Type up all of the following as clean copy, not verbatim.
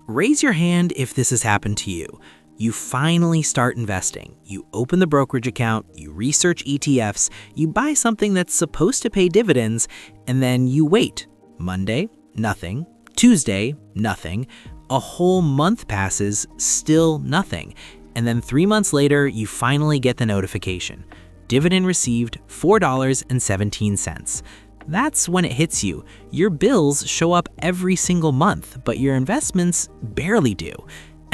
Raise your hand if this has happened to you. You finally start investing. You open the brokerage account, you research ETFs, you buy something that's supposed to pay dividends, and then you wait. Monday, nothing. Tuesday, nothing. A whole month passes, still nothing. And then 3 months later, you finally get the notification. Dividend received, $4.17. That's when it hits you. Your bills show up every single month, but your investments barely do.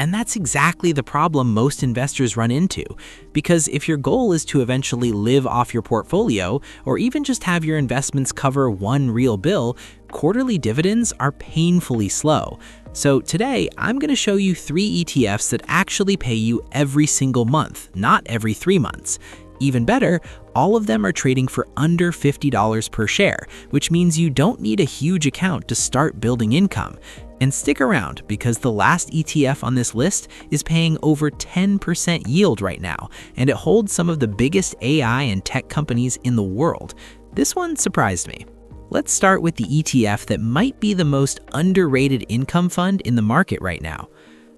And that's exactly the problem most investors run into. Because if your goal is to eventually live off your portfolio, or even just have your investments cover one real bill, quarterly dividends are painfully slow. So today, I'm going to show you 3 ETFs that actually pay you every single month, not every 3 months. Even better, all of them are trading for under $50 per share, which means you don't need a huge account to start building income. And stick around, because the last ETF on this list is paying over 10% yield right now, and it holds some of the biggest AI and tech companies in the world. This one surprised me. Let's start with the ETF that might be the most underrated income fund in the market right now.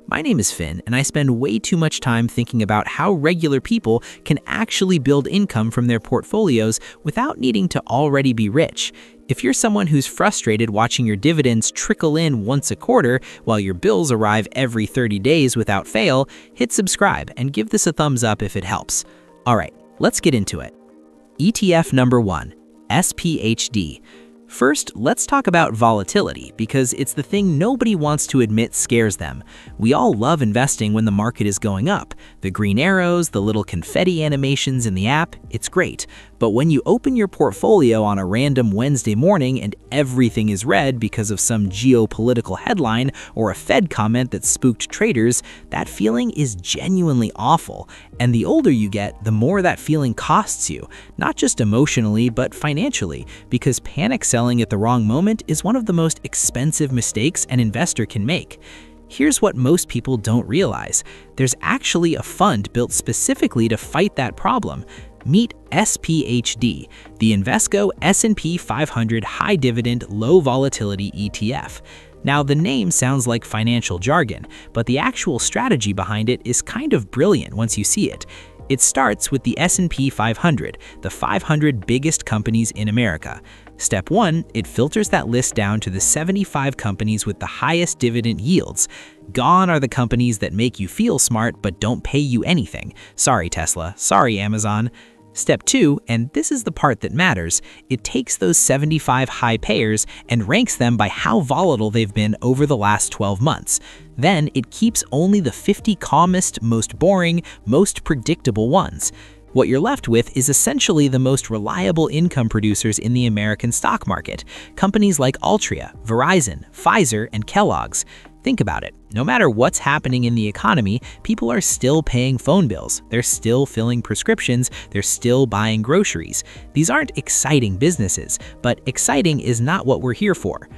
My name is Finn, and I spend way too much time thinking about how regular people can actually build income from their portfolios without needing to already be rich. If you're someone who's frustrated watching your dividends trickle in once a quarter while your bills arrive every 30 days without fail, hit subscribe and give this a thumbs up if it helps. All right, let's get into it. ETF number 1, SPHD. First, let's talk about volatility, because it's the thing nobody wants to admit scares them. We all love investing when the market is going up. The green arrows, the little confetti animations in the app, it's great. But when you open your portfolio on a random Wednesday morning and everything is red because of some geopolitical headline or a Fed comment that spooked traders, that feeling is genuinely awful. And the older you get, the more that feeling costs you, not just emotionally, but financially, because panic selling at the wrong moment is one of the most expensive mistakes an investor can make. Here's what most people don't realize. There's actually a fund built specifically to fight that problem. Meet SPHD, the Invesco S&P 500 High Dividend Low Volatility ETF. Now, the name sounds like financial jargon, but the actual strategy behind it is kind of brilliant once you see it. It starts with the S&P 500, the 500 biggest companies in America. Step 1, it filters that list down to the 75 companies with the highest dividend yields. Gone are the companies that make you feel smart but don't pay you anything. Sorry, Tesla. Sorry, Amazon. Step 2, and this is the part that matters, it takes those 75 high payers and ranks them by how volatile they've been over the last 12 months. Then it keeps only the 50 calmest, most boring, most predictable ones. What you're left with is essentially the most reliable income producers in the American stock market, companies like Altria, Verizon, Pfizer, and Kellogg's. Think about it. No matter what's happening in the economy, people are still paying phone bills, they're still filling prescriptions, they're still buying groceries. These aren't exciting businesses, but exciting is not what we're here for.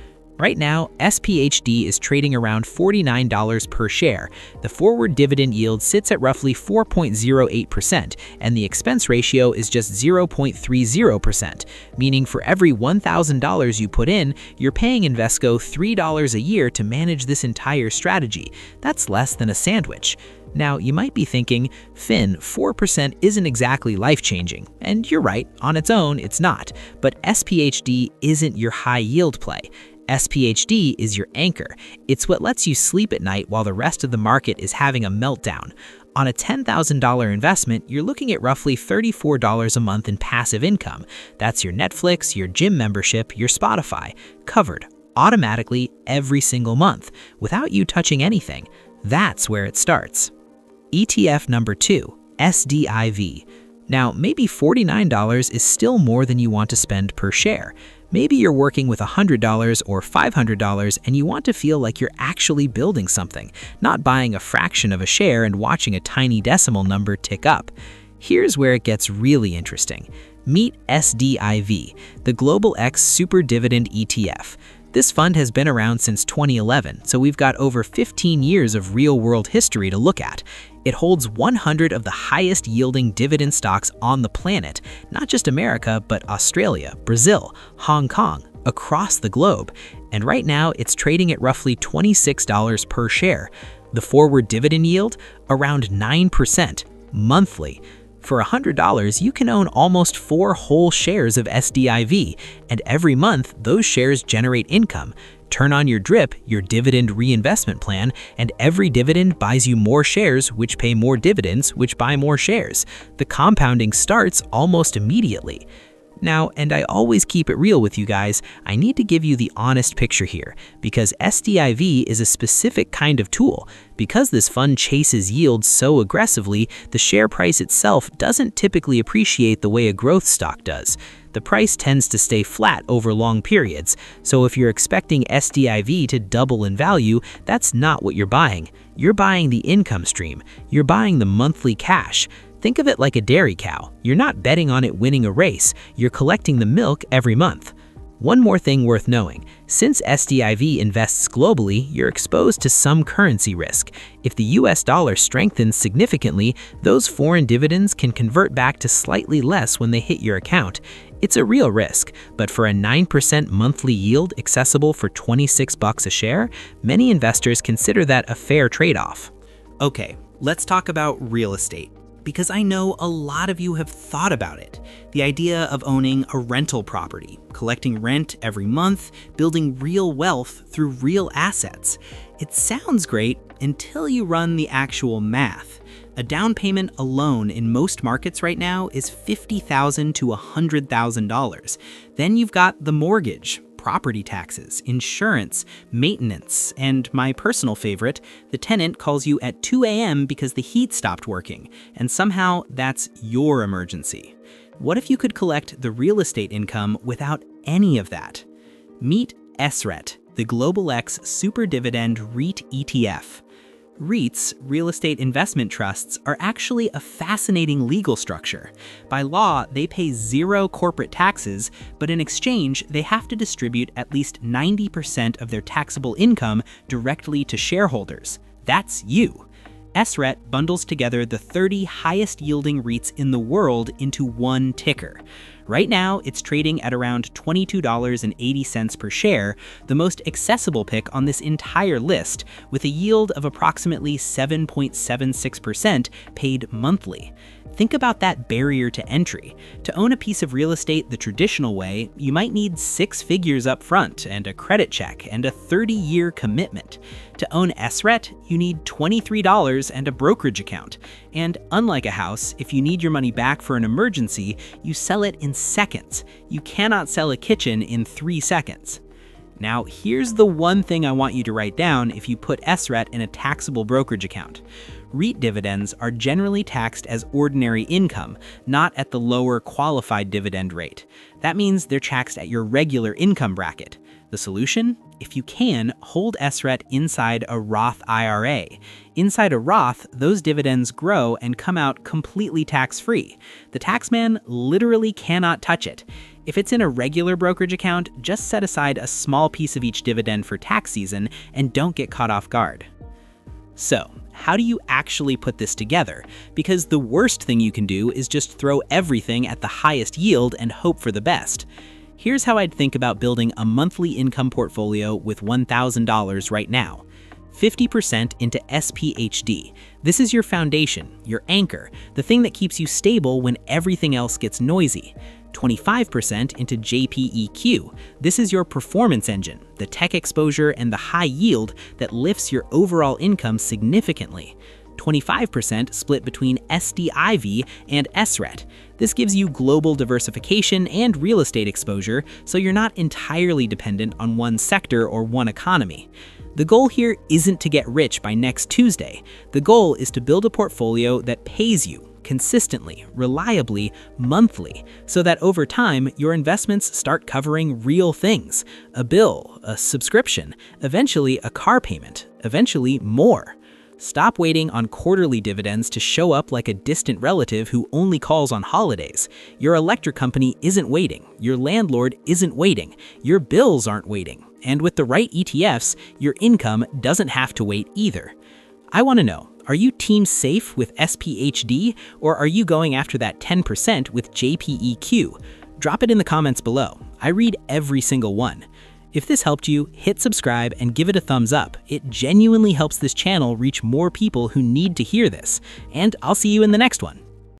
Right now, SPHD is trading around $49 per share. The forward dividend yield sits at roughly 4.08%, and the expense ratio is just 0.30%, meaning for every $1,000 you put in, you're paying Invesco $3 a year to manage this entire strategy. That's less than a sandwich. Now, you might be thinking, Finn, 4% isn't exactly life-changing. And you're right, on its own, it's not. But SPHD isn't your high-yield play. SPHD is your anchor. It's what lets you sleep at night while the rest of the market is having a meltdown. On a $10,000 investment, you're looking at roughly $34 a month in passive income. That's your Netflix, your gym membership, your Spotify, covered automatically every single month without you touching anything. That's where it starts. ETF number 2, SDIV. Now, maybe $49 is still more than you want to spend per share. Maybe you're working with $100 or $500 and you want to feel like you're actually building something, not buying a fraction of a share and watching a tiny decimal number tick up. Here's where it gets really interesting. Meet SDIV, the Global X Super Dividend ETF. This fund has been around since 2011, so we've got over 15 years of real-world history to look at. It holds 100 of the highest-yielding dividend stocks on the planet, not just America, but Australia, Brazil, Hong Kong, across the globe, and right now it's trading at roughly $26 per share. The forward dividend yield, around 9% monthly. For $100, you can own almost 4 whole shares of SDIV, and every month those shares generate income. Turn on your DRIP, your dividend reinvestment plan, and every dividend buys you more shares, which pay more dividends, which buy more shares. The compounding starts almost immediately. Now, and I always keep it real with you guys, I need to give you the honest picture here, because SDIV is a specific kind of tool. Because this fund chases yield so aggressively, the share price itself doesn't typically appreciate the way a growth stock does. The price tends to stay flat over long periods, so if you're expecting SDIV to double in value, that's not what you're buying. You're buying the income stream. You're buying the monthly cash. Think of it like a dairy cow. You're not betting on it winning a race, you're collecting the milk every month. One more thing worth knowing, since SDIV invests globally, you're exposed to some currency risk. If the US dollar strengthens significantly, those foreign dividends can convert back to slightly less when they hit your account. It's a real risk, but for a 9% monthly yield accessible for $26 a share, many investors consider that a fair trade-off. Okay, let's talk about real estate, because I know a lot of you have thought about it. The idea of owning a rental property, collecting rent every month, building real wealth through real assets. It sounds great until you run the actual math. A down payment alone in most markets right now is $50,000 to $100,000. Then you've got the mortgage, property taxes, insurance, maintenance, and my personal favorite, the tenant calls you at 2 a.m. because the heat stopped working, and somehow that's your emergency. What if you could collect the real estate income without any of that? Meet SRET, the Global X Super Dividend REIT ETF. REITs, real estate investment trusts, are actually a fascinating legal structure. By law, they pay 0 corporate taxes, but in exchange, they have to distribute at least 90% of their taxable income directly to shareholders. That's you. SRET bundles together the 30 highest yielding REITs in the world into one ticker. Right now, it's trading at around $22.80 per share, the most accessible pick on this entire list, with a yield of approximately 7.76% paid monthly. Think about that barrier to entry. To own a piece of real estate the traditional way, you might need 6 figures up front and a credit check and a 30-year commitment. To own SRET, you need $23 and a brokerage account. And unlike a house, if you need your money back for an emergency, you sell it in seconds. You cannot sell a kitchen in 3 seconds. Now, here's the one thing I want you to write down if you put SRET in a taxable brokerage account. REIT dividends are generally taxed as ordinary income, not at the lower qualified dividend rate. That means they're taxed at your regular income bracket. The solution? If you can, hold SRET inside a Roth IRA. Inside a Roth, those dividends grow and come out completely tax-free. The taxman literally cannot touch it. If it's in a regular brokerage account, just set aside a small piece of each dividend for tax season and don't get caught off guard. So, how do you actually put this together? Because the worst thing you can do is just throw everything at the highest yield and hope for the best. Here's how I'd think about building a monthly income portfolio with $1,000 right now. 50% into SPHD. This is your foundation, your anchor, the thing that keeps you stable when everything else gets noisy. 25% into JPEQ. This is your performance engine, the tech exposure and the high yield that lifts your overall income significantly. 25% split between SDIV and SRET. This gives you global diversification and real estate exposure, so you're not entirely dependent on one sector or one economy. The goal here isn't to get rich by next Tuesday. The goal is to build a portfolio that pays you consistently, reliably, monthly, so that over time, your investments start covering real things: a bill, a subscription, eventually a car payment, eventually more. Stop waiting on quarterly dividends to show up like a distant relative who only calls on holidays. Your electric company isn't waiting. Your landlord isn't waiting. Your bills aren't waiting. And with the right ETFs, your income doesn't have to wait either. I want to know, are you team safe with SPHD, or are you going after that 10% with JPEQ? Drop it in the comments below. I read every single one. If this helped you, hit subscribe and give it a thumbs up. It genuinely helps this channel reach more people who need to hear this. And I'll see you in the next one.